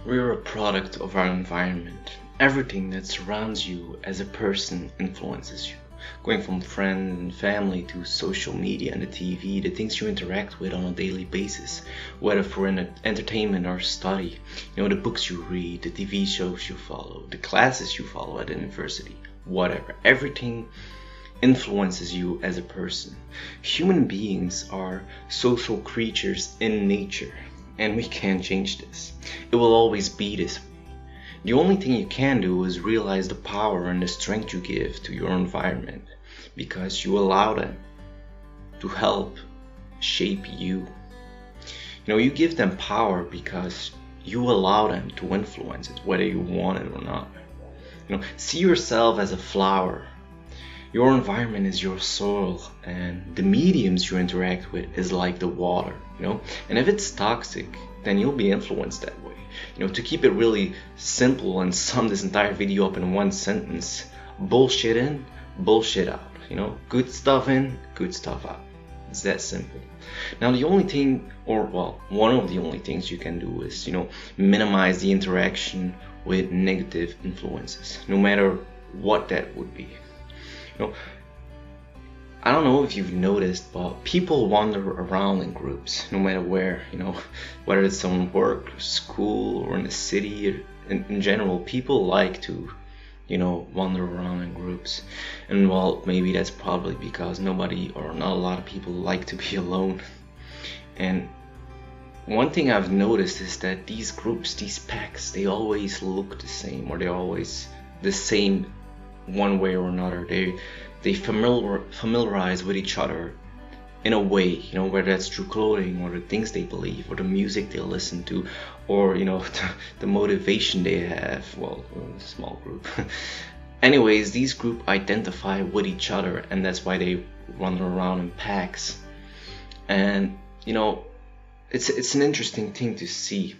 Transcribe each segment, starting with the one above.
We're a product of our environment. Everything that surrounds you as a person influences you. Going from friends and family to social media and the TV, the things you interact with on a daily basis, whether for entertainment or study, the books you read, the TV shows you follow, the classes you follow at university, whatever. Everything influences you as a person. Human beings are social creatures in nature, and we can't change this. It will always be this way. The only thing you can do is realize the power and the strength you give to your environment, because you allow them to help shape you. You give them power because you allow them to influence it, whether you want it or not. See yourself as a flower. Your environment is your soil, and the mediums you interact with is like the water, and if it's toxic, then you'll be influenced that way. To keep it really simple and sum this entire video up in one sentence: bullshit in, bullshit out. Good stuff in, good stuff out. It's that simple. Now the only thing, one of the only things you can do is, minimize the interaction with negative influences, no matter what that would be. I don't know if you've noticed, but people wander around in groups, no matter where, whether it's on work, school, or in the city, or in general, people like to, wander around in groups. And maybe that's probably because nobody or not a lot of people like to be alone. And one thing I've noticed is that these groups, these packs, they always look the same, or they're always the same one way or another. They familiarize with each other in a way, whether that's through clothing or the things they believe or the music they listen to, or the motivation they have. Well, a small group. Anyways, these groups identify with each other, and that's why they wander around in packs. And it's an interesting thing to see.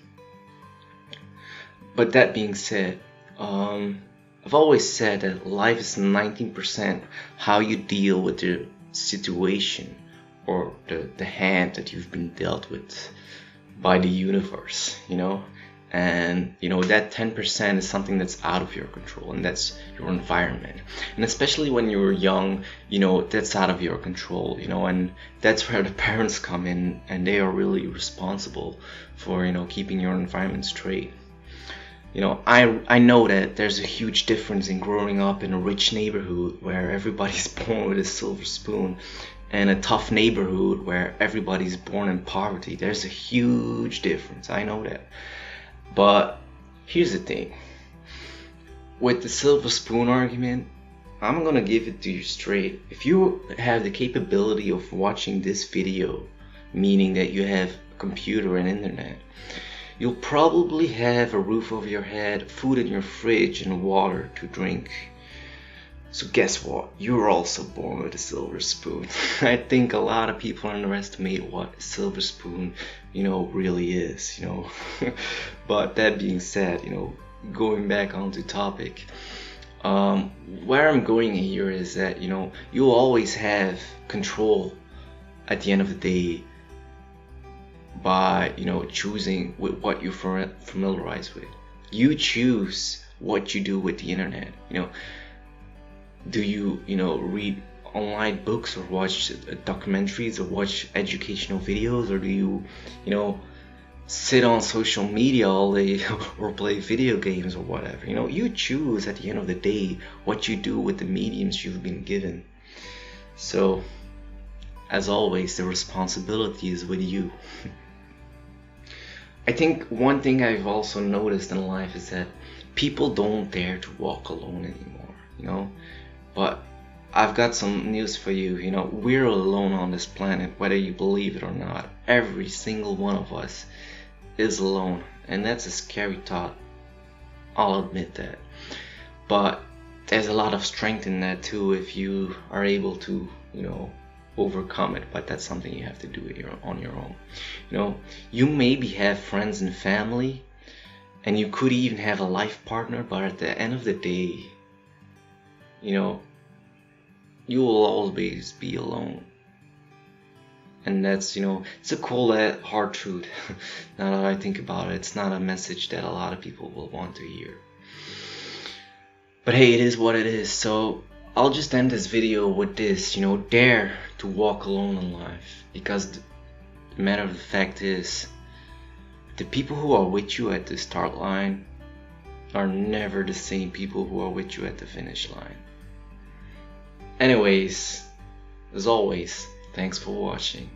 But that being said, I've always said that life is 19% how you deal with the situation or the hand that you've been dealt with by the universe, and that 10% is something that's out of your control, and that's your environment. And especially when you're young, that's out of your control, and that's where the parents come in, and they are really responsible for keeping your environment straight. I know that there's a huge difference in growing up in a rich neighborhood where everybody's born with a silver spoon, and a tough neighborhood where everybody's born in poverty. There's a huge difference, I know that. But here's the thing. With the silver spoon argument, I'm gonna give it to you straight. If you have the capability of watching this video, meaning that you have a computer and internet, you'll probably have a roof over your head, food in your fridge, and water to drink. So guess what? You're also born with a silver spoon. I think a lot of people underestimate what a silver spoon, really is, But that being said, going back onto topic, where I'm going here is that, you'll always have control at the end of the day by choosing with what you familiarize with. You choose what you do with the internet. Do you read online books or watch documentaries or watch educational videos, or do you sit on social media all day or play video games or whatever? You choose at the end of the day what you do with the mediums you've been given. So as always, the responsibility is with you. I think one thing I've also noticed in life is that people don't dare to walk alone anymore, But I've got some news for you, we're alone on this planet, whether you believe it or not. Every single one of us is alone, and that's a scary thought. I'll admit that. But there's a lot of strength in that too, if you are able to, overcome it. But that's something you have to do on your own. You maybe have friends and family, and you could even have a life partner, but at the end of the day, you will always be alone. And that's, it's a cold, hard truth. Now that I think about it, it's not a message that a lot of people will want to hear. But hey, it is what it is. So I'll just end this video with this, dare to walk alone in life. Because the matter of the fact is, the people who are with you at the start line are never the same people who are with you at the finish line. Anyways, as always, thanks for watching.